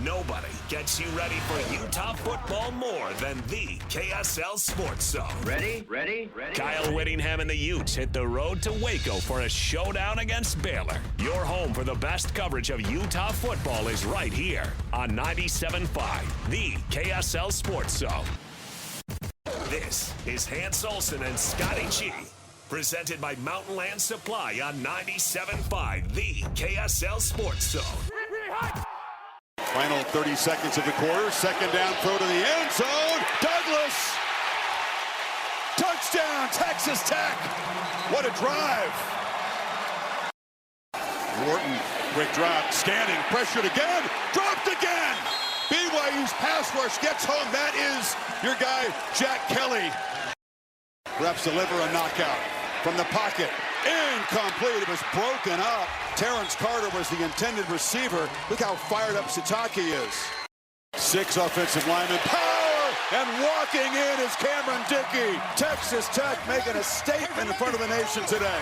Nobody gets you ready for Utah football more than the KSL Sports Zone. Ready? Kyle Whittingham and the Utes hit the road to Waco for a showdown against Baylor. Your home for the best coverage of Utah football is right here on 97.5, the KSL Sports Zone. This is Hans Olsen and Scotty G, presented by Mountain Land Supply on 97.5, the KSL Sports Zone. Final 30 seconds of the quarter. Second down throw to the end zone. Douglas. Touchdown, Texas Tech. What a drive. Wharton, quick drop, scanning, pressured again, dropped again. BYU's pass rush gets home. That is your guy, Jack Kelly. Refs deliver a knockout from the pocket. Incomplete. It was broken up. Terrence Carter was the intended receiver. Look how fired up Satake is. 6 offensive linemen. Power! And walking in is Cameron Dickey. Texas Tech making a statement in front of the nation today.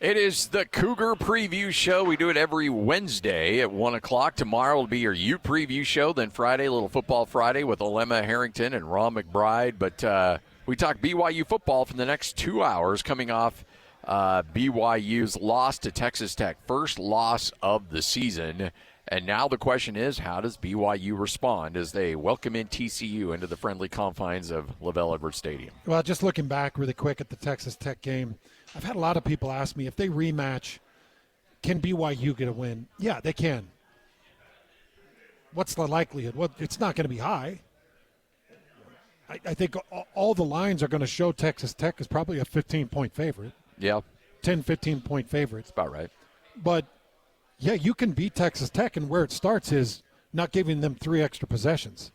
It is the Cougar Preview Show. We do it every Wednesday at 1 o'clock. Tomorrow will be your Ute Preview Show. Then Friday, a little Football Friday with Alema Harrington and Ron McBride. But we talk BYU football for the next 2 hours, coming off BYU's loss to Texas Tech. First loss of the season. And now the question is, how does BYU respond as they welcome in TCU into the friendly confines of LaVell Edwards Stadium? Well, just looking back really quick at the Texas Tech game, I've had a lot of people ask me if they rematch, can BYU get a win? Yeah, they can. What's the likelihood? Well, it's not going to be high. I think all the lines are going to show Texas Tech is probably a 15-point favorite. Yeah. 10, 15-point favorite. That's about right. But, yeah, you can beat Texas Tech, and where it starts is not giving them 3 extra possessions.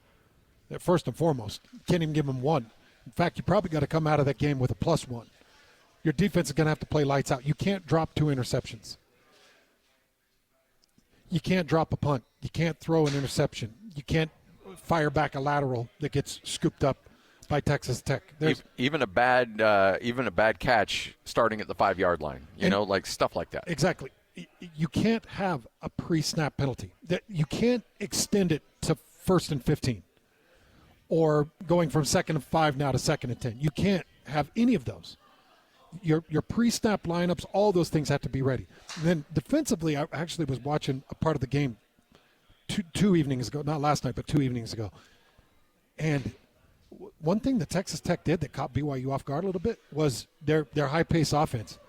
First and foremost, can't even give them 1. In fact, you probably got to come out of that game with a +1. Your defense is going to have to play lights out. You can't drop 2 interceptions. You can't drop a punt. You can't throw an interception. You can't fire back a lateral that gets scooped up by Texas Tech. Even a bad catch starting at the 5-yard line. You know, like stuff like that. Exactly. You can't have a pre-snap penalty. You can't extend it to 1st and 15 or going from 2nd and 5 now to 2nd and 10. You can't have any of those. Your pre-snap lineups, all those things have to be ready. And then defensively, I actually was watching a part of the game two evenings ago, not last night, but 2 evenings ago. And one thing that Texas Tech did that caught BYU off guard a little bit was their high-pace offense.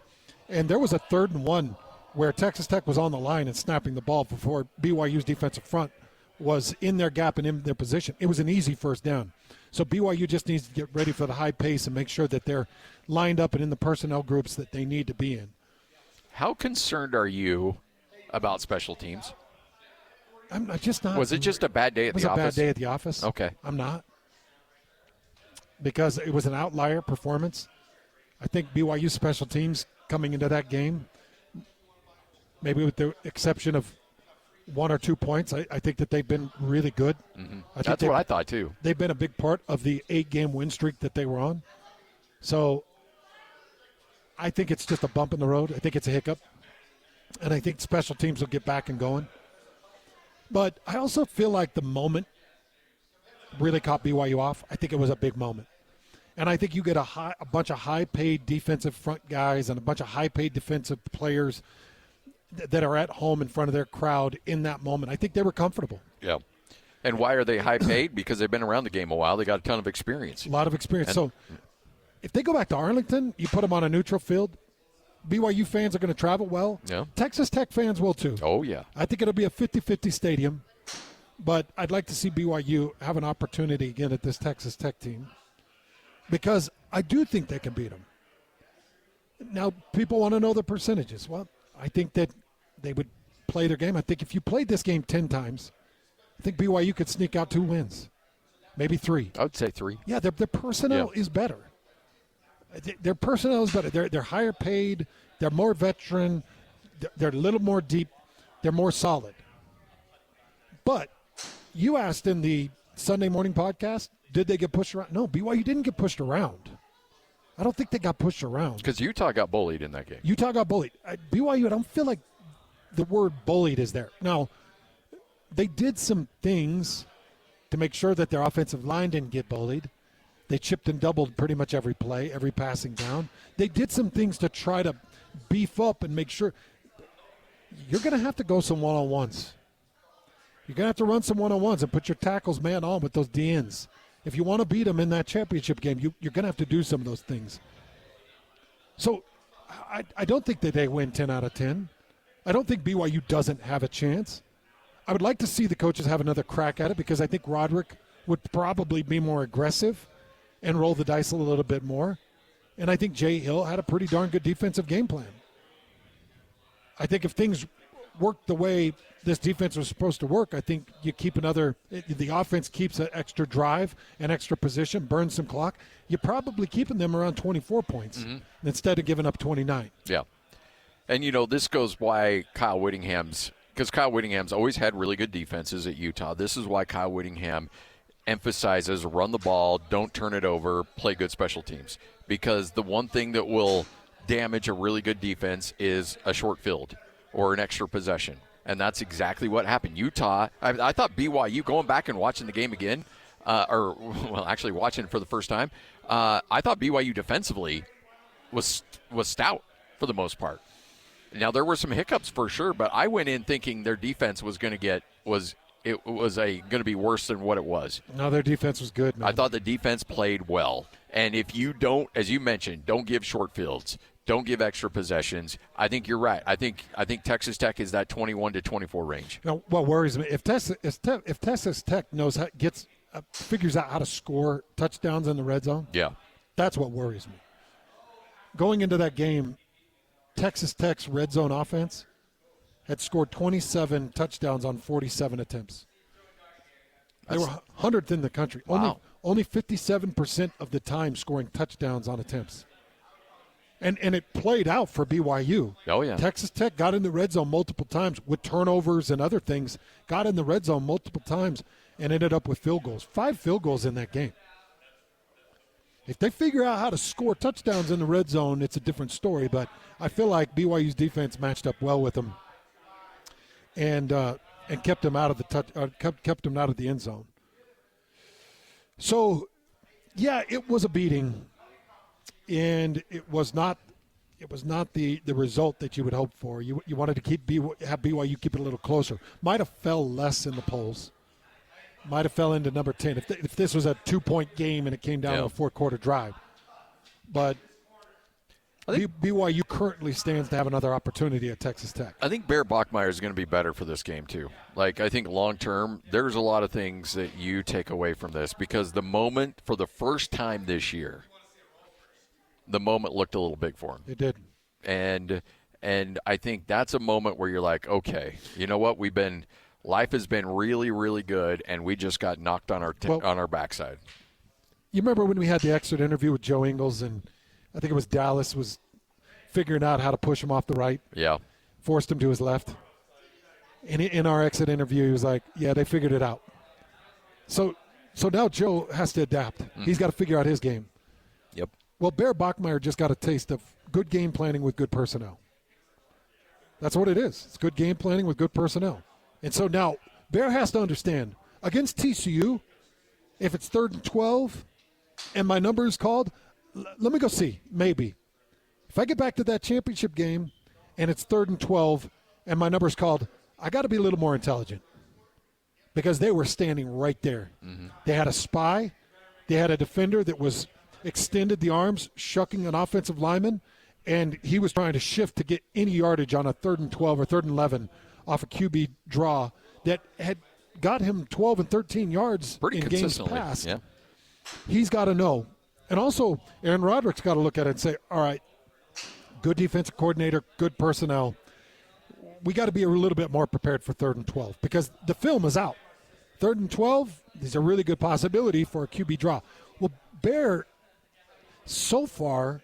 And there was a 3rd and 1 where Texas Tech was on the line and snapping the ball before BYU's defensive front was in their gap and in their position. It was an easy first down. So BYU just needs to get ready for the high pace and make sure that they're lined up and in the personnel groups that they need to be in. How concerned are you about special teams? I'm just not. Was it just a bad day at the office? It was a bad day at the office. Okay. I'm not. Because it was an outlier performance. I think BYU special teams coming into that game, maybe with the exception of 1 or 2 points, I think that they've been really good. Mm-hmm. That's what I thought, too. They've been a big part of the 8-game win streak that they were on. So I think it's just a bump in the road. I think it's a hiccup. And I think special teams will get back and going. But I also feel like the moment really caught BYU off. I think it was a big moment. And I think you get a bunch of high-paid defensive front guys and a bunch of high-paid defensive players that are at home in front of their crowd in that moment. I think they were comfortable. Yeah. And why are they high-paid? Because they've been around the game a while. They got a ton of experience. A lot of experience. So if they go back to Arlington, you put them on a neutral field, BYU fans are going to travel well. Yeah. Texas Tech fans will too. Oh, yeah. I think it'll be a 50-50 stadium. But I'd like to see BYU have an opportunity again at this Texas Tech team because I do think they can beat them. Now, people want to know the percentages. Well, I think that they would play their game. I think if you played this game 10 times, I think BYU could sneak out 2 wins, maybe 3. I would say 3. Yeah, their personnel is better. Their personnel is better. They're higher paid. They're more veteran. They're a little more deep. They're more solid. But you asked in the Sunday morning podcast, did they get pushed around? No, BYU didn't get pushed around. I don't think they got pushed around. Because Utah got bullied in that game. Utah got bullied. BYU, I don't feel like the word bullied is there. Now, they did some things to make sure that their offensive line didn't get bullied. They chipped and doubled pretty much every play, every passing down. They did some things to try to beef up and make sure. You're going to have to go some one-on-ones. You're going to have to run some one-on-ones and put your tackles man on with those DNs. If you want to beat them in that championship game, you're going to have to do some of those things. So I don't think that they win 10 out of 10. I don't think BYU doesn't have a chance. I would like to see the coaches have another crack at it because I think Roderick would probably be more aggressive and roll the dice a little bit more. And I think Jay Hill had a pretty darn good defensive game plan. I think if things work the way this defense was supposed to work, I think you keep the offense keeps an extra drive, an extra position, burns some clock. You're probably keeping them around 24 points instead of giving up 29. Yeah. And, this goes why Kyle Whittingham's always had really good defenses at Utah. This is why Kyle Whittingham emphasizes run the ball, don't turn it over, play good special teams. Because the one thing that will damage a really good defense is a short field or an extra possession. And that's exactly what happened. Utah, I thought BYU, going back and watching the game again, actually watching it for the first time, I thought BYU defensively was stout for the most part. Now, there were some hiccups for sure, but I went in thinking their defense was going to be worse than what it was. No, their defense was good, man. I thought the defense played well. And if you don't, as you mentioned, don't give short fields, don't give extra possessions, I think you're right. I think Texas Tech is that 21 to 24 range. What worries me, if Texas Tech figures out how to score touchdowns in the red zone, that's what worries me. Going into that game, Texas Tech's red zone offense had scored 27 touchdowns on 47 attempts. They were 100th in the country. Wow. Only 57% of the time scoring touchdowns on attempts. And it played out for BYU. Oh, yeah. Texas Tech got in the red zone multiple times with turnovers and other things, got in the red zone multiple times and ended up with field goals. 5 field goals in that game. If they figure out how to score touchdowns in the red zone, it's a different story. But I feel like BYU's defense matched up well with them, and kept them out of kept them out of the end zone. So, yeah, it was a beating, and it was not the result that you would hope for. You wanted to have BYU keep it a little closer. Might have fell less in the polls. Might have fell into number 10 if this was a 2-point game and it came down to a fourth-quarter drive. But BYU currently stands to have another opportunity at Texas Tech. I think Bear Bachme is going to be better for this game, too. I think long-term, there's a lot of things that you take away from this because the moment, for the first time this year, the moment looked a little big for him. It did. And I think that's a moment where you're like, okay, you know what, life has been really, really good, and we just got knocked on our backside. You remember when we had the exit interview with Joe Ingles, and I think it was Dallas was figuring out how to push him off the right. Yeah. Forced him to his left. And in our exit interview, he was like, yeah, they figured it out. So now Joe has to adapt. He's got to figure out his game. Yep. Well, Bear Bachme just got a taste of good game planning with good personnel. That's what it is. It's good game planning with good personnel. And so now Bear has to understand, against TCU, if it's 3rd and 12 and my number is called, let me go see, maybe. If I get back to that championship game and it's 3rd and 12 and my number is called, I got to be a little more intelligent because they were standing right there. Mm-hmm. They had a spy. They had a defender that was extended the arms, shucking an offensive lineman, and he was trying to shift to get any yardage on a 3rd and 12 or 3rd and 11 off a QB draw that had got him 12 and 13 yards in games past. Yeah. He's got to know. And also, Aaron Roderick's got to look at it and say, all right, good defensive coordinator, good personnel. We got to be a little bit more prepared for 3rd and 12 because the film is out. 3rd and 12 is a really good possibility for a QB draw. Well, Bear, so far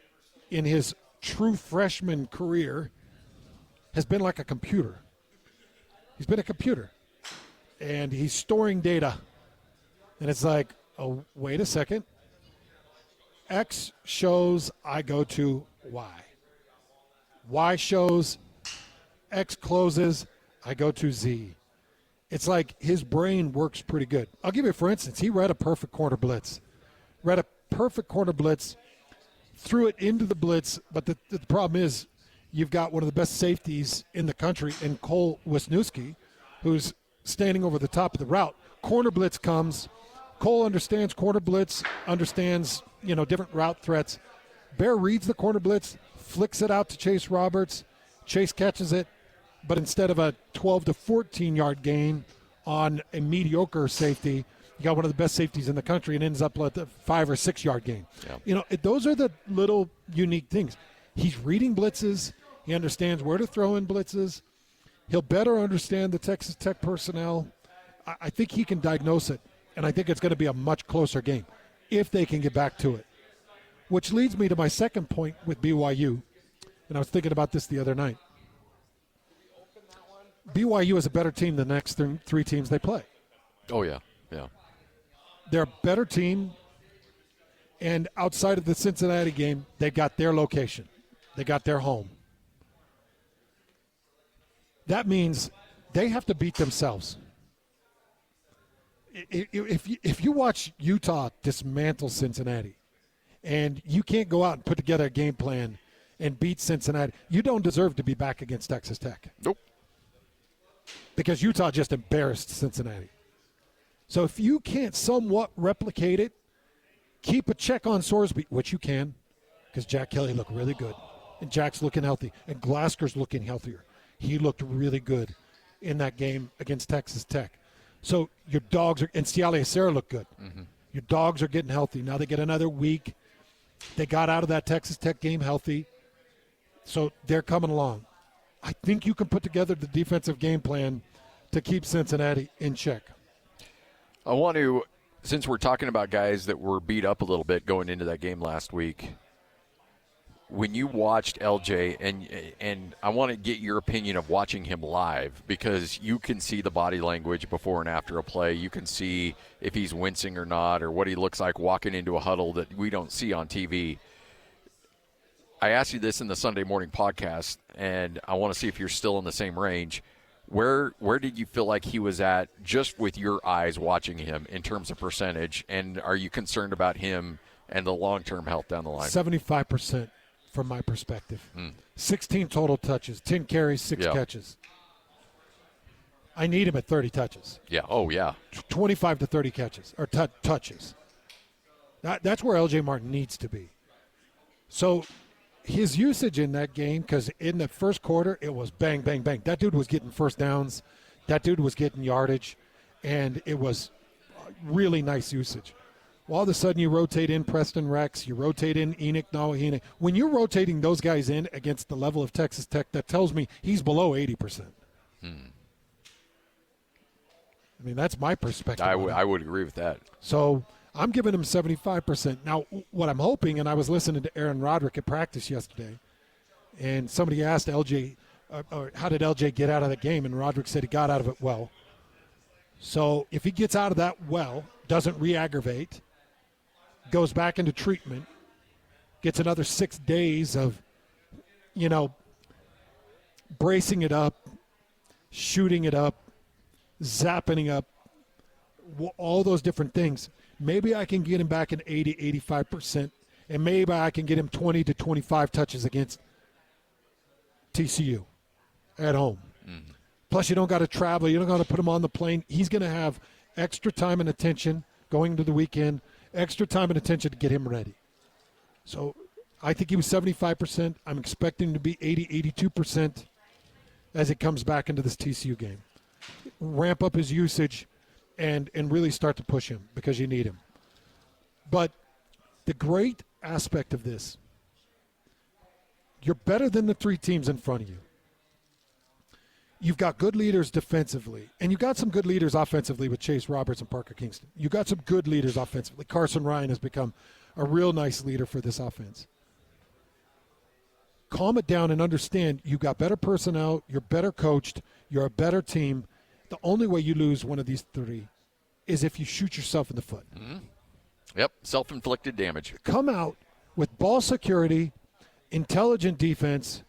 in his true freshman career, has been like a computer. He's been a computer. And he's storing data. And it's like, oh, wait a second. X shows I go to Y. Y shows X closes, I go to Z. It's like his brain works pretty good. I'll give you, for instance, he read a perfect corner blitz. Threw it into the blitz, but the problem is you've got one of the best safeties in the country in Cole Wisniewski, who's standing over the top of the route. Corner blitz comes. Cole understands corner blitz, understands, different route threats. Bear reads the corner blitz, flicks it out to Chase Roberts. Chase catches it, but instead of a 12 to 14-yard gain on a mediocre safety, you got one of the best safeties in the country and ends up with a 5 or 6 yard gain. Yeah. Those are the little unique things. He's reading blitzes. He understands where to throw in blitzes. He'll better understand the Texas Tech personnel. I think he can diagnose it, and I think it's going to be a much closer game if they can get back to it. Which leads me to my second point with BYU, and I was thinking about this the other night. BYU is a better team than the next three teams they play. Oh, yeah, yeah. They're a better team, and outside of the Cincinnati game, they got their location. They got their home. That means they have to beat themselves. If you watch Utah dismantle Cincinnati, and you can't go out and put together a game plan and beat Cincinnati, you don't deserve to be back against Texas Tech. Nope. Because Utah just embarrassed Cincinnati. So if you can't somewhat replicate it, keep a check on Sorsby, which you can, because Jack Kelly looked really good, and Jack's looking healthy, and Glasker's looking healthier. He looked really good in that game against Texas Tech. So your dogs are, and Ciale Serra looked good. Mm-hmm. Your dogs are getting healthy. Now they get another week. They got out of that Texas Tech game healthy. So they're coming along. I think you can put together the defensive game plan to keep Cincinnati in check. I want to, since we're talking about guys that were beat up a little bit going into that game last week, when you watched LJ, and I want to get your opinion of watching him live, because you can see the body language before and after a play. You can see if he's wincing or not, or what he looks like walking into a huddle that we don't see on TV. I asked you this in the Sunday morning podcast, and I want to see if you're still in the same range. Where did you feel like he was at just with your eyes watching him in terms of percentage, and are you concerned about him and the long-term health down the line? 75% from my perspective. 16 total touches, 10 carries, 6 catches. I need him at 30 touches. Yeah. Oh, yeah. 25 to 30 catches, or touches. That's where LJ Martin needs to be. So his usage in that game, because in the first quarter, it was bang, bang, bang. That dude was getting first downs. That dude was getting yardage, and it was really nice usage. Well, all of a sudden you rotate in Preston Rex, you rotate in Enoch Nawahine. When you're rotating those guys in against the level of Texas Tech, that tells me he's below 80%. I mean, that's my perspective. I would agree with that. So I'm giving him 75%. Now, what I'm hoping, and I was listening to Aaron Roderick at practice yesterday, and somebody asked LJ, how did LJ get out of the game? And Roderick said he got out of it well. So if he gets out of that well, doesn't re-aggravate, goes back into treatment, gets another 6 days of, bracing it up, shooting it up, zapping up, all those different things, maybe I can get him back in 80, 85%, and maybe I can get him 20 to 25 touches against TCU at home. Mm-hmm. Plus, you don't got to travel. You don't got to put him on the plane. He's going to have extra time and attention going into the weekend, extra time and attention to get him ready. So I think he was 75%. I'm expecting him to be 80, 82% as it comes back into this TCU game. Ramp up his usage and really start to push him because you need him. But the great aspect of this, you're better than the 3 teams in front of you. You've got good leaders defensively, and you got some good leaders offensively with Chase Roberts and Parker Kingston. You got some good leaders offensively. Carson Ryan has become a real nice leader for this offense. Calm it down and understand you got better personnel, you're better coached, you're a better team. The only way you lose one of these 3 is if you shoot yourself in the foot. Mm-hmm. Yep, self-inflicted damage. Come out with ball security, intelligent defense,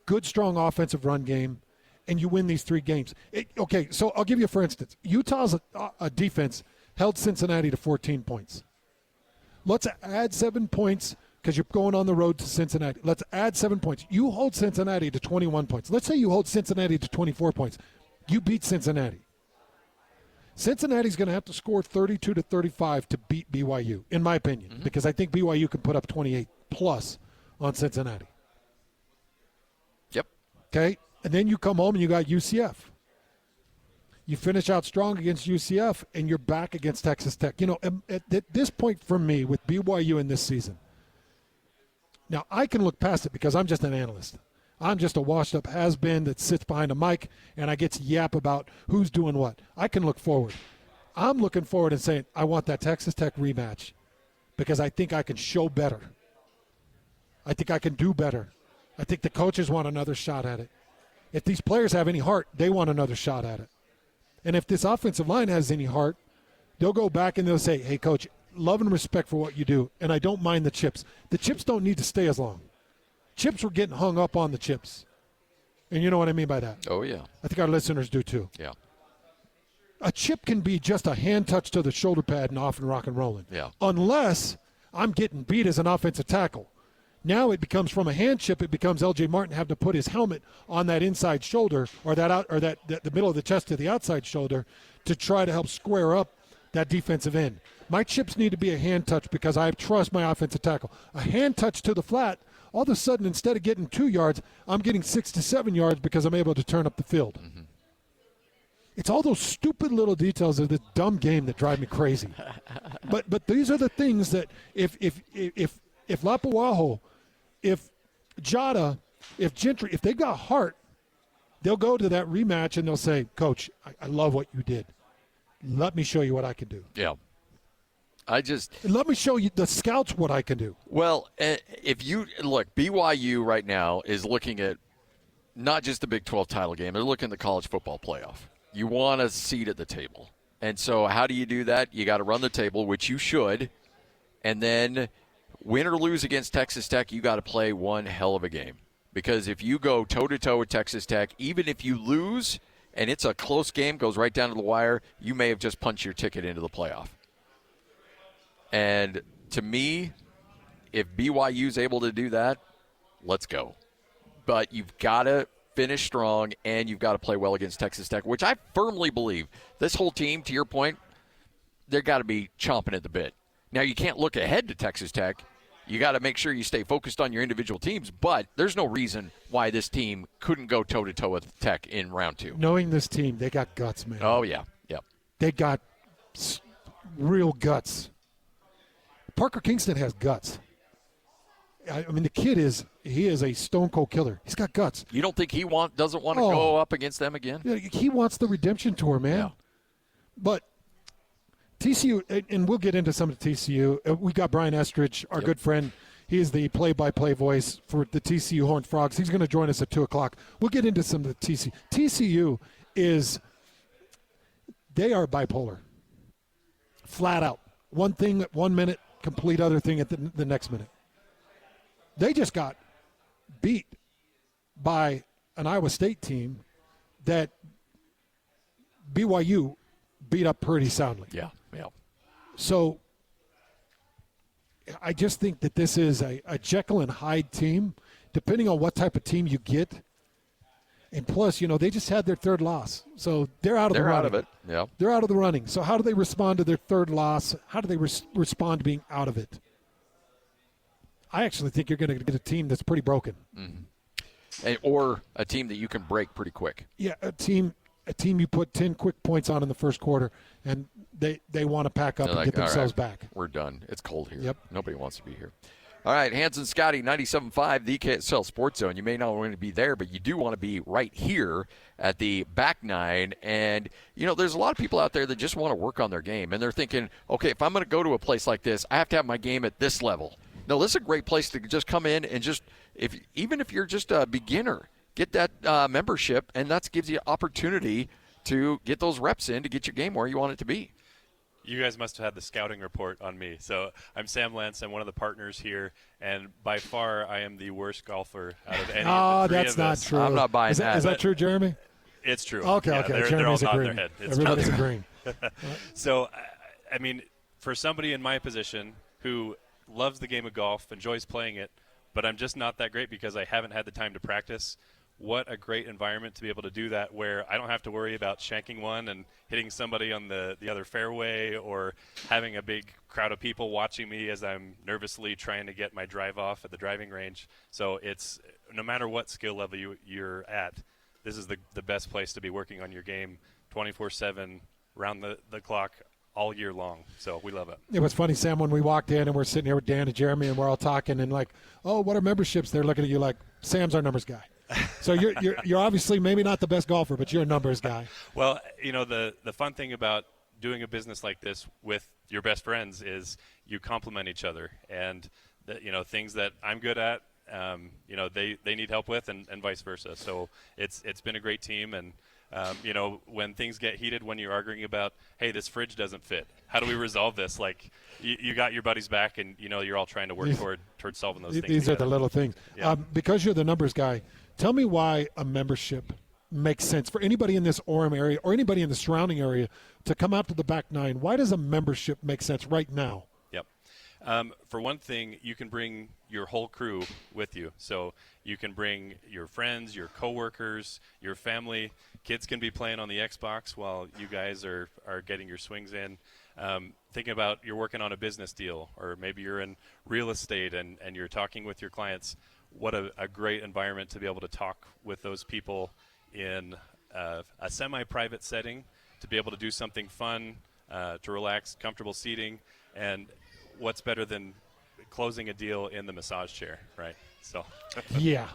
good, strong offensive run game, and you win these 3 games. Okay, so I'll give you, for instance, Utah's a defense held Cincinnati to 14 points. Let's add 7 points because you're going on the road to Cincinnati. Let's add 7 points. You hold Cincinnati to 21 points. Let's say you hold Cincinnati to 24 points. You beat Cincinnati. Cincinnati's going to have to score 32 to 35 to beat BYU, in my opinion, because I think BYU can put up 28 plus on Cincinnati. Yep. Okay? And then you come home and you got UCF. You finish out strong against UCF, and you're back against Texas Tech. You know, at this point for me with BYU in this season, now I can look past it because I'm just an analyst. I'm just a washed-up has-been that sits behind a mic, and I get to yap about who's doing what. I can look forward. I'm looking forward and saying, I want that Texas Tech rematch because I think I can show better. I think I can do better. I think the coaches want another shot at it. If these players have any heart, they want another shot at it. And if this offensive line has any heart, they'll go back and they'll say, hey, Coach, love and respect for what you do, and I don't mind the chips. The chips don't need to stay as long. Chips were getting hung up on the chips. And you know what I mean by that? Oh, yeah. I think our listeners do too. Yeah. A chip can be just a hand touch to the shoulder pad and off and rock and rolling. Yeah. Unless I'm getting beat as an offensive tackle. Now it becomes from a hand chip, it becomes L.J. Martin having to put his helmet on that inside shoulder or the middle of the chest to the outside shoulder to try to help square up that defensive end. My chips need to be a hand touch because I trust my offensive tackle. A hand touch to the flat, all of a sudden, instead of getting 2 yards, I'm getting 6 to 7 yards because I'm able to turn up the field. Mm-hmm. It's all those stupid little details of this dumb game that drive me crazy. but these are the things that if Lapuaho, if Jada, if Gentry, if they've got heart, they'll go to that rematch and they'll say, Coach, I love what you did. Let me show you what I can do. Yeah. Let me show you the scouts what I can do. Well, if you look, BYU right now is looking at not just the Big 12 title game. They're looking at the college football playoff. You want a seat at the table. And so how do you do that? You got to run the table, which you should. And then win or lose against Texas Tech, you got to play one hell of a game. Because if you go toe-to-toe with Texas Tech, even if you lose and it's a close game, goes right down to the wire, you may have just punched your ticket into the playoff. And to me, if BYU's able to do that, let's go. But you've got to finish strong, and you've got to play well against Texas Tech, which I firmly believe this whole team, to your point, they've got to be chomping at the bit. Now, you can't look ahead to Texas Tech. You got to make sure you stay focused on your individual teams, but there's no reason why this team couldn't go toe-to-toe with Tech in round 2. Knowing this team, they got guts, man. Oh, yeah. Yep. They got real guts. Parker Kingston has guts. I mean, the kid is a stone-cold killer. He's got guts. You don't think he doesn't want to go up against them again? Yeah, he wants the redemption tour, man. Yeah. But TCU, and we'll get into some of the TCU. We got Brian Estridge, our good friend. He is the play-by-play voice for the TCU Horned Frogs. He's going to join us at 2 o'clock. We'll get into some of the TCU. TCU they are bipolar. Flat out. One thing at 1 minute, complete other thing at the next minute. They just got beat by an Iowa State team that BYU beat up pretty soundly. Yeah. So I just think that this is a Jekyll and Hyde team, depending on what type of team you get. And plus, they just had their third loss. So they're out of the running. They're out of it, yeah. They're out of the running. So how do they respond to their third loss? How do they respond to being out of it? I actually think you're going to get a team that's pretty broken. Mm-hmm. Or a team that you can break pretty quick. Yeah, a team you put 10 quick points on in the first quarter, and they want to pack up and get themselves back. We're done. It's cold here. Yep. Nobody wants to be here. All right, Hans and Scotty, 97.5, the KSL Sports Zone. You may not want to be there, but you do want to be right here at the back nine. And, there's a lot of people out there that just want to work on their game. And they're thinking, okay, if I'm going to go to a place like this, I have to have my game at this level. No, this is a great place to just come in and even if you're just a beginner, get that membership, and that gives you opportunity to get those reps in to get your game where you want it to be. You guys must have had the scouting report on me. So I'm Sam Lentz. I'm one of the partners here, and by far I am the worst golfer out of any of the three that's of not us. true. I'm not buying that. Is that true, Jeremy? It's true. Okay, yeah, okay. They're all Jeremy's nodding agreeing. their head. It's Everybody's true. agreeing. So, I mean, for somebody in my position who loves the game of golf, enjoys playing it, but I'm just not that great because I haven't had the time to practice, what a great environment to be able to do that, where I don't have to worry about shanking one and hitting somebody on the other fairway, or having a big crowd of people watching me as I'm nervously trying to get my drive off at the driving range. So it's, no matter what skill level you're at, this is the best place to be working on your game 24/7, round the clock, all year long. So we love it. It was funny, Sam, when we walked in and we're sitting here with Dan and Jeremy and we're all talking and like, oh, what are memberships? They're looking at you like, Sam's our numbers guy. So you're obviously maybe not the best golfer, but you're a numbers guy. Well, the fun thing about doing a business like this with your best friends is you complement each other, and things that I'm good at, they need help with, and vice versa. So it's been a great team, and when things get heated, when you're arguing about, hey, this fridge doesn't fit, how do we resolve this? Like, you got your buddies back, and you're all trying to work towards solving those things. These are the little things. Yeah. Because you're the numbers guy, tell me why a membership makes sense for anybody in this Orem area or anybody in the surrounding area to come out to the back nine. Why does a membership make sense right now? Yep. For one thing, you can bring your whole crew with you. So you can bring your friends, your coworkers, your family. Kids can be playing on the Xbox while you guys are getting your swings in. Thinking about, you're working on a business deal, or maybe you're in real estate and you're talking with your clients. What a great environment to be able to talk with those people in a semi-private setting, to be able to do something fun, to relax, comfortable seating, and what's better than closing a deal in the massage chair, right? So yeah.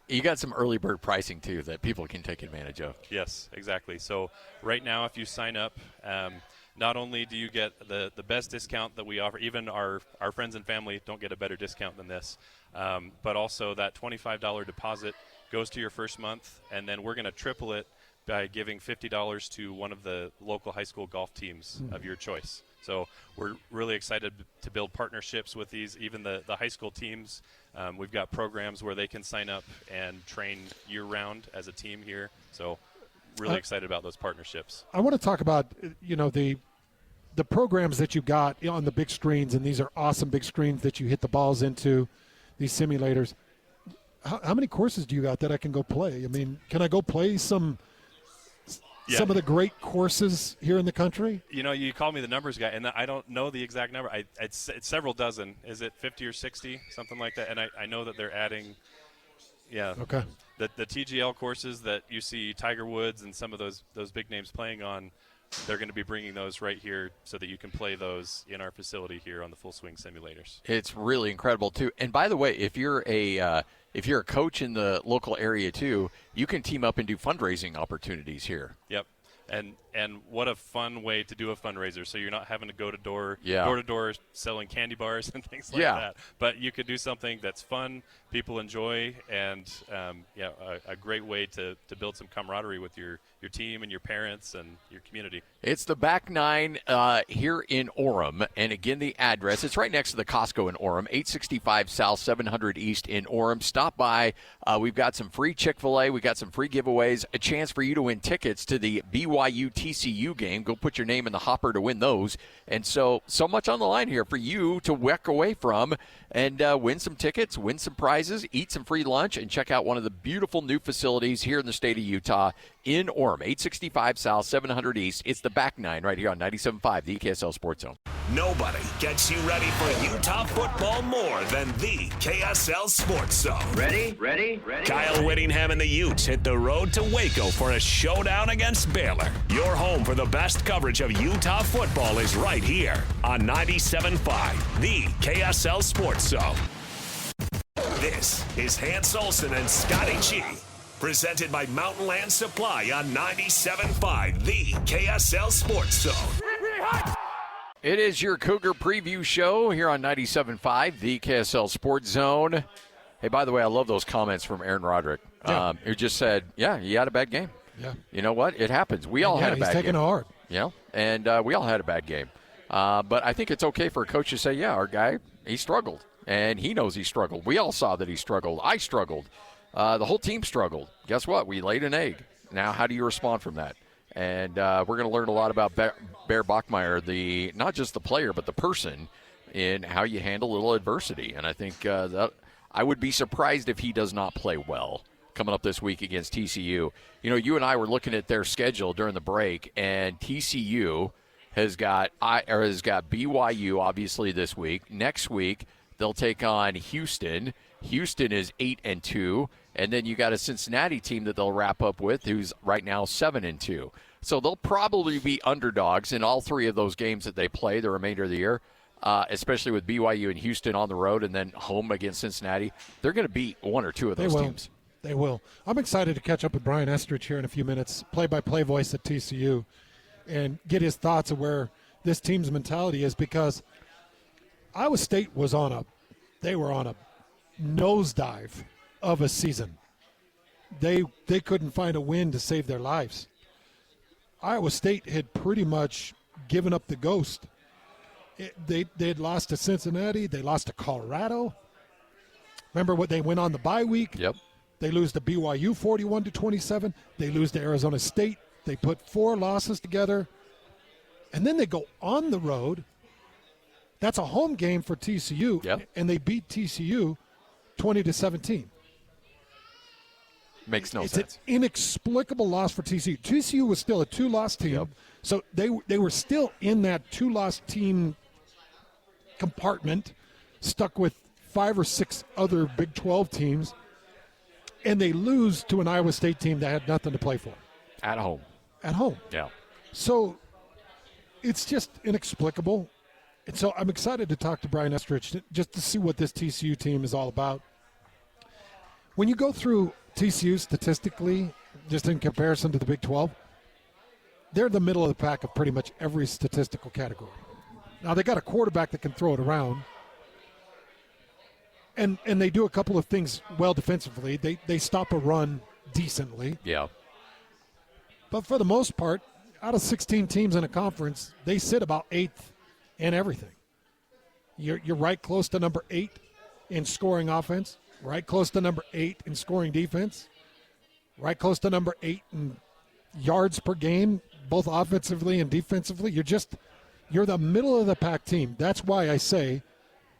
You got some early bird pricing, too, that people can take advantage of. Yes, exactly. So right now, if you sign up, not only do you get the best discount that we offer, even our friends and family don't get a better discount than this, but also that $25 deposit goes to your first month, and then we're going to triple it by giving $50 to one of the local high school golf teams of your choice. So we're really excited to build partnerships with these, even the high school teams. We've got programs where they can sign up and train year-round as a team here. So really excited about those partnerships. I want to talk about, the programs that you got on the big screens, and these are awesome big screens that you hit the balls into, these simulators. How many courses do you got that I can go play? I mean, can I go play some of the great courses here in the country? You call me the numbers guy, and I don't know the exact number. It's several dozen. Is it 50 or 60, something like that? And I know that they're adding, Okay. The TGL courses that you see Tiger Woods and some of those big names playing on, they're going to be bringing those right here so that you can play those in our facility here on the Full Swing simulators. It's really incredible, too. And by the way, if you're a coach in the local area, too, you can team up and do fundraising opportunities here. Yep. And what a fun way to do a fundraiser. So you're not having to go to door to door selling candy bars and things like that. But you could do something that's fun, people enjoy, and a great way to build some camaraderie with your team and your parents and your community. It's the back nine here in Orem. And again, the address, it's right next to the Costco in Orem, 865 South, 700 East in Orem. Stop by. We've got some free Chick-fil-A. We've got some free giveaways, a chance for you to win tickets to the BYU TCU game. Go put your name in the hopper to win those. And so much on the line here for you to walk away from and win some tickets, win some prizes, eat some free lunch, and check out one of the beautiful new facilities here in the state of Utah in Orem, 865 South, 700 East. It's the back nine right here on 97.5, the KSL Sports Zone. Nobody gets you ready for Utah football more than the KSL Sports Zone. Ready? Kyle Whittingham and the Utes hit the road to Waco for a showdown against Baylor. Your home for the best coverage of Utah football is right here on 97.5, the KSL Sports Zone. This is Hans Olsen and Scotty G, presented by Mountain Land Supply on 97.5, the KSL Sports Zone. It is your Cougar Preview Show here on 97.5, the KSL Sports Zone. Hey, by the way, I love those comments from Aaron Roderick. Who just said, you had a bad game. Yeah. You know what? It happens. We all had a bad game. He's taking it hard. And we all had a bad game. But I think it's okay for a coach to say, our guy, he struggled. And he knows he struggled. We all saw that he struggled. I struggled. The whole team struggled. Guess what? We laid an egg. Now, how do you respond from that? And we're going to learn a lot about Bear Bachme, not just the player, but the person, in how you handle a little adversity. And I think that I would be surprised if he does not play well coming up this week against TCU. You know, you and I were looking at their schedule during the break, and TCU has got BYU obviously this week. Next week they'll take on Houston. Houston is 8-2, and then you got a Cincinnati team that they'll wrap up with, who's right now 7-2. So they'll probably be underdogs in all three of those games that they play the remainder of the year, especially with BYU and Houston on the road and then home against Cincinnati. They're going to beat one or two of those teams. They will. I'm excited to catch up with Brian Estrich here in a few minutes, play-by-play voice at TCU, and get his thoughts of where this team's mentality is, because Iowa State was on a nosedive of a season. They couldn't find a win to save their lives. Iowa State had pretty much given up the ghost. They had lost to Cincinnati. They lost to Colorado. Remember what they went on the bye week? Yep. They lose to BYU 41-27. They lose to Arizona State. They put 4 losses together. And then they go on the road. That's a home game for TCU. Yep. And they beat TCU 20-17. Makes no it's sense. An inexplicable loss for TCU. TCU was still a 2-loss team. Yep. So they were still in that 2-loss team compartment, stuck with 5 or 6 other Big 12 teams, and they lose to an Iowa State team that had nothing to play for. At home. At home. Yeah. So it's just inexplicable. And so I'm excited to talk to Brian Estrich just to see what this TCU team is all about. When you go through TCU statistically, just in comparison to the Big 12, they're the middle of the pack of pretty much every statistical category. Now, they got a quarterback that can throw it around, and they do a couple of things well defensively. They stop a run decently. Yeah. But for the most part, out of 16 teams in a conference, they sit about 8th in everything. You're right close to number 8 in scoring offense, right close to number 8 in scoring defense, right close to number 8 in yards per game, both offensively and defensively. You're the middle of the pack team. That's why I say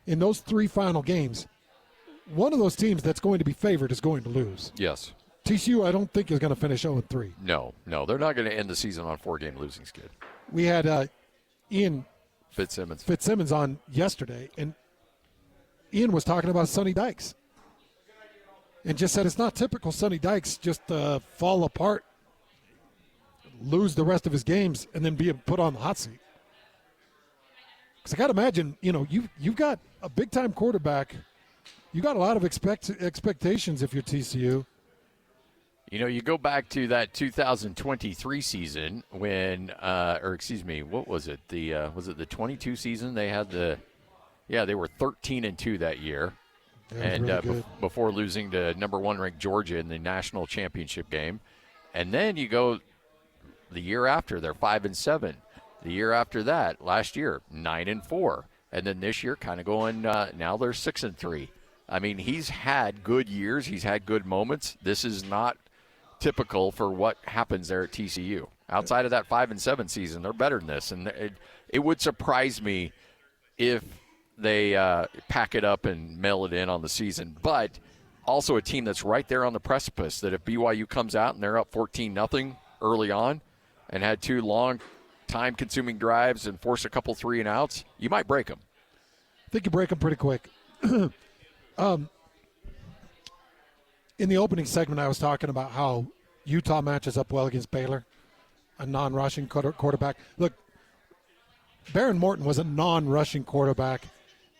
in those 3 final games, one of those teams that's going to be favored is going to lose. Yes. TCU, I don't think, is going to finish 0-3. No, they're not going to end the season on a 4-game losing skid. We had Ian Fitzsimmons on yesterday, and Ian was talking about Sonny Dykes and just said it's not typical Sonny Dykes just fall apart, lose the rest of his games, and then be put on the hot seat. Because I got to imagine, you've got a big-time quarterback. You got a lot of expectations if you're TCU. You go back to that 2023 season when, what was it? Was it the 22 season? They had they were 13-2 that year, and really before losing to number 1 ranked Georgia in the national championship game. And then you go the year after, they're 5-7. The year after that, last year, 9-4, and then this year, kind of going. Now they're 6-3. I mean, he's had good years. He's had good moments. This is not typical for what happens there at TCU. Outside of that 5-7 season, they're better than this, and it would surprise me if they pack it up and mail it in on the season. But also a team that's right there on the precipice, that if BYU comes out and they're up 14-0 early on and had 2 long time-consuming drives and force a couple 3-and-outs, you might break them. I think you break them pretty quick. In the opening segment, I was talking about how Utah matches up well against Baylor, a non-rushing quarterback. Look, Baron Morton was a non-rushing quarterback,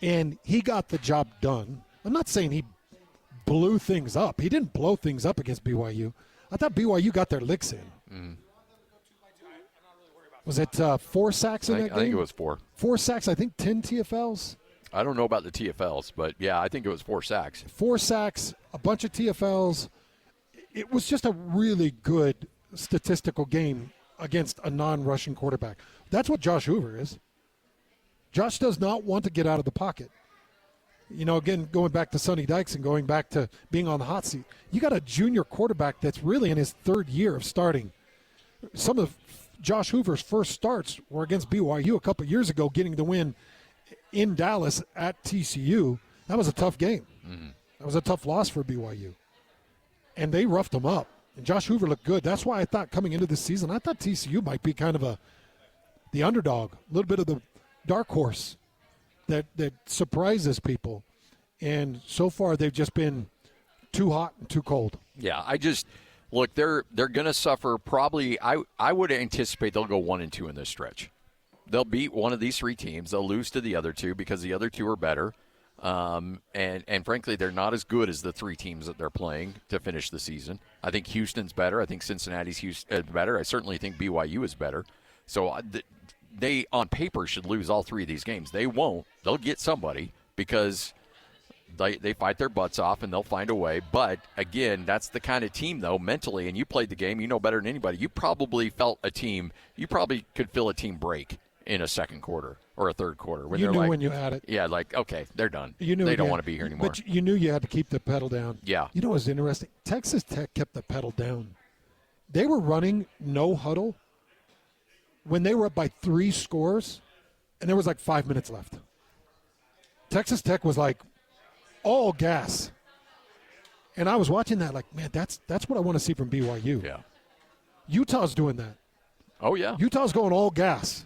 and he got the job done. I'm not saying he blew things up. He didn't blow things up against BYU. I thought BYU got their licks in. Mm. Was it 4 sacks in that game? I think it was 4. 4 sacks, I think 10 TFLs. I don't know about the TFLs, but, yeah, I think it was 4 sacks. 4 sacks, a bunch of TFLs. It was just a really good statistical game against a non-rushing quarterback. That's what Josh Hoover is. Josh does not want to get out of the pocket. Again, going back to Sonny Dykes and going back to being on the hot seat, you got a junior quarterback that's really in his third year of starting. Some of Josh Hoover's first starts were against BYU a couple of years ago, getting the win in Dallas at TCU. That was a tough game. Mm-hmm. That was a tough loss for BYU. And they roughed him up. And Josh Hoover looked good. That's why I thought coming into this season, I thought TCU might be kind of the underdog, a little bit of the dark horse that surprises people. And so far they've just been too hot and too cold. Yeah, look, they're going to suffer probably. I would anticipate they'll go 1-2 in this stretch. They'll beat one of these three teams. They'll lose to the other two because the other two are better. And frankly, they're not as good as the three teams that they're playing to finish the season. I think Houston's better. I think Cincinnati's better. I certainly think BYU is better. So they, on paper, should lose all three of these games. They won't. They'll get somebody because they fight their butts off and they'll find a way. But, again, that's the kind of team, though, mentally, and you played the game, you know better than anybody. You probably felt you probably could feel a team break in a second quarter or a third quarter. When you knew like, when you had it. Yeah, like, okay, they're done. You knew they don't want to be here anymore. But you knew you had to keep the pedal down. Yeah. You know what's interesting? Texas Tech kept the pedal down. They were running no huddle when they were up by 3 scores, and there was like 5 minutes left. Texas Tech was like all gas. And I was watching that like, man, that's what I want to see from BYU. Yeah. Utah's doing that. Oh, yeah. Utah's going all gas.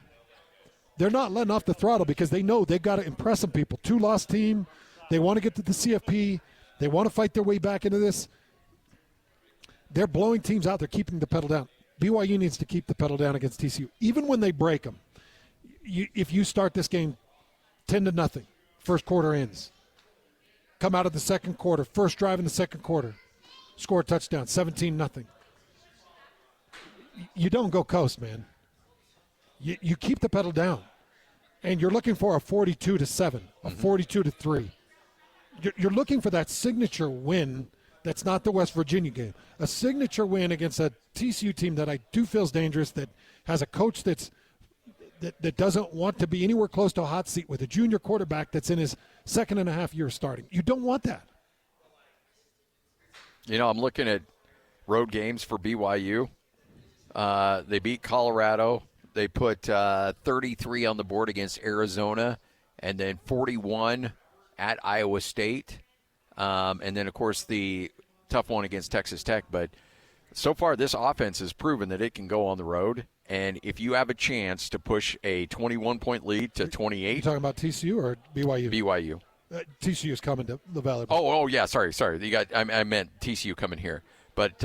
They're not letting off the throttle because they know they've got to impress some people. 2-loss team. They want to get to the CFP. They want to fight their way back into this. They're blowing teams out. They're keeping the pedal down. BYU needs to keep the pedal down against TCU. Even when they break them, if you start this game 10-0, first quarter ends. Come out of the second quarter, first drive in the second quarter, score a touchdown, 17-0. You don't go coast, man. You keep the pedal down, and you're looking for a 42-7, a 42-3. You're looking for that signature win that's not the West Virginia game, a signature win against a TCU team that I do feel is dangerous, that has a coach that doesn't want to be anywhere close to a hot seat with a junior quarterback that's in his 2.5 year starting. You don't want that. I'm looking at road games for BYU. They beat Colorado. They put 33 on the board against Arizona, and then 41 at Iowa State. And then, of course, the tough one against Texas Tech. But so far, this offense has proven that it can go on the road. And if you have a chance to push a 21-point lead to 28. You talking about TCU or BYU? BYU. TCU is coming to the Valley. Oh, yeah. Sorry. I meant TCU coming here. But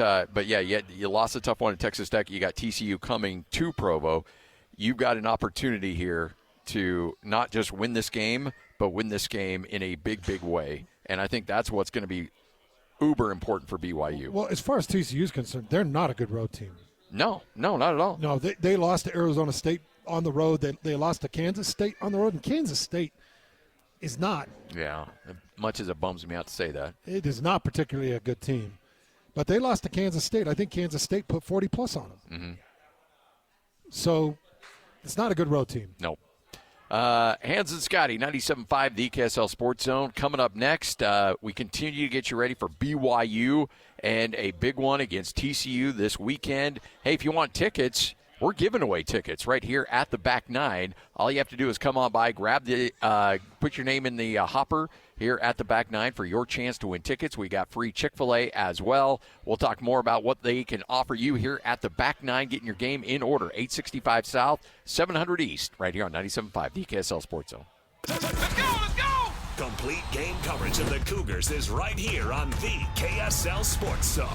yeah, you lost a tough one at Texas Tech. You got TCU coming to Provo. You've got an opportunity here to not just win this game, but win this game in a big, big way. And I think that's what's going to be uber important for BYU. Well, as far as TCU is concerned, they're not a good road team. No, not at all. No, they lost to Arizona State on the road. They lost to Kansas State on the road, and Kansas State is not. Yeah, much as it bums me out to say that. It is not particularly a good team. But they lost to Kansas State. I think Kansas State put 40-plus on them. Mm-hmm. So it's not a good road team. No. Hans and Scotty, 97.5, the KSL Sports Zone. Coming up next, we continue to get you ready for BYU and a big one against TCU this weekend. Hey, if you want tickets, we're giving away tickets right here at the Back Nine. All you have to do is come on by, grab put your name in the hopper here at the Back Nine for your chance to win tickets. We got free Chick-fil-A as well. We'll talk more about what they can offer you here at the Back Nine, getting your game in order. 865 South, 700 East, right here on 97.5, the KSL Sports Zone. Let's go! Complete game coverage of the Cougars is right here on the KSL Sports Zone.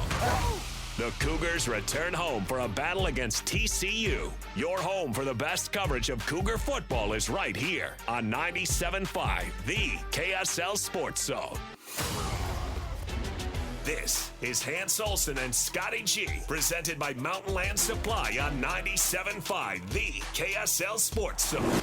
The Cougars return home for a battle against TCU. Your home for the best coverage of Cougar football is right here on 97.5, the KSL Sports Zone. This is Hans Olsen and Scotty G, presented by Mountain Land Supply on 97.5, the KSL Sports Zone.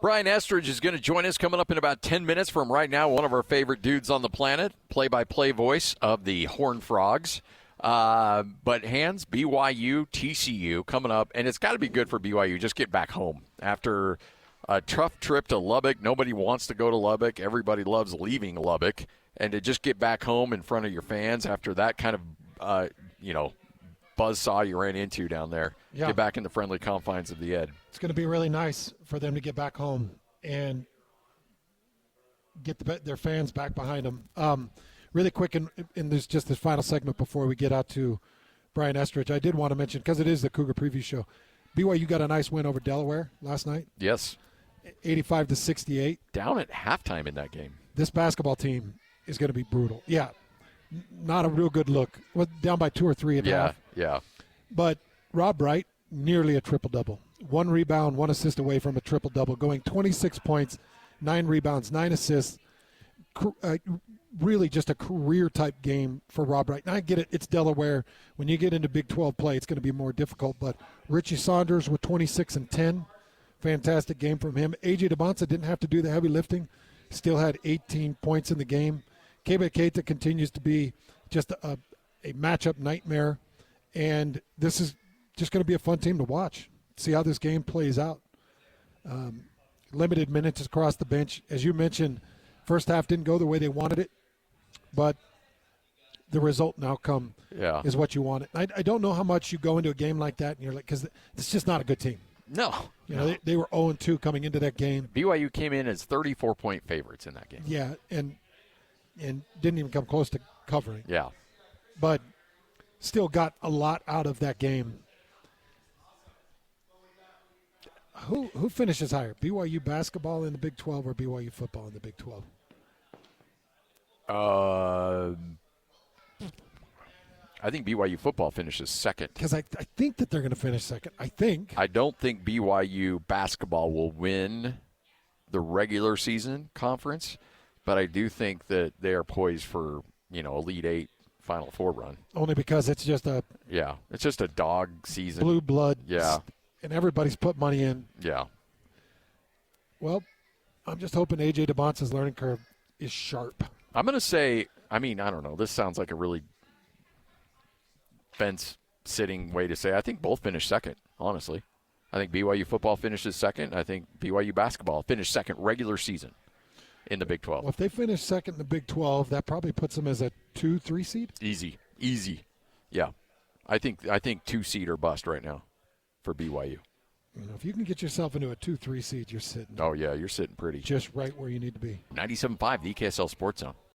Brian Estridge is going to join us coming up in about 10 minutes from right now. One of our favorite dudes on the planet, play-by-play voice of the Horned Frogs. But Hans, BYU, TCU coming up, and it's got to be good for BYU. Just get back home after a tough trip to Lubbock. Nobody wants to go to Lubbock. Everybody loves leaving Lubbock. And to just get back home in front of your fans after that kind of, buzzsaw you ran into down there. Yeah. Get back in the friendly confines of the Ed. It's going to be really nice for them to get back home and get their fans back behind them. Really quick, and there's just this final segment before we get out to Brian Estridge. I did want to mention, because it is the Cougar Preview Show, BYU got a nice win over Delaware last night. Yes. 85-68. Down at halftime in that game. This basketball team is going to be brutal. Yeah, not a real good look. Down by 2 or 3 at half. Yeah. But Rob Wright, nearly a triple-double. 1 rebound, 1 assist away from a triple-double, going 26 points, 9 rebounds, 9 assists. Really just a career-type game for Rob Wright. And I get it, it's Delaware. When you get into Big 12 play, it's going to be more difficult. But Richie Saunders with 26 and 10. Fantastic game from him. A.J. DeBonsa didn't have to do the heavy lifting. Still had 18 points in the game. Kebe Keita continues to be just a matchup nightmare. And this is just going to be a fun team to watch. See how this game plays out. Limited minutes across the bench. As you mentioned, first half didn't go the way they wanted it. But the result and outcome is what you wanted. I don't know how much you go into a game like that and you're like, because it's just not a good team. No. They were 0-2 coming into that game. BYU came in as 34-point favorites in that game. Yeah, and didn't even come close to covering. Yeah. But still got a lot out of that game. Who finishes higher, BYU basketball in the Big 12 or BYU football in the Big 12? I think BYU football finishes second. Because I think that they're going to finish second. I don't think BYU basketball will win the regular season conference, but I do think that they are poised for, Elite Eight, Final Four run. Only because it's just it's just a dog season. Blue blood. Yeah. And everybody's put money in. Yeah. Well, I'm just hoping A.J. DeBonsa's learning curve is sharp. I'm going to say, I don't know. This sounds like a really fence-sitting way to say. I think both finished second, honestly. I think BYU football finishes second. I think BYU basketball finished second regular season in the Big 12. Well, if they finish second in the Big 12, that probably puts them as a 2-3 seed? Easy. Yeah. I think 2 seed or bust right now for BYU. If you can get yourself into a 2-3 seed, you're sitting. Oh, yeah, you're sitting pretty. Just right where you need to be. 97.5, the KSL Sports Zone.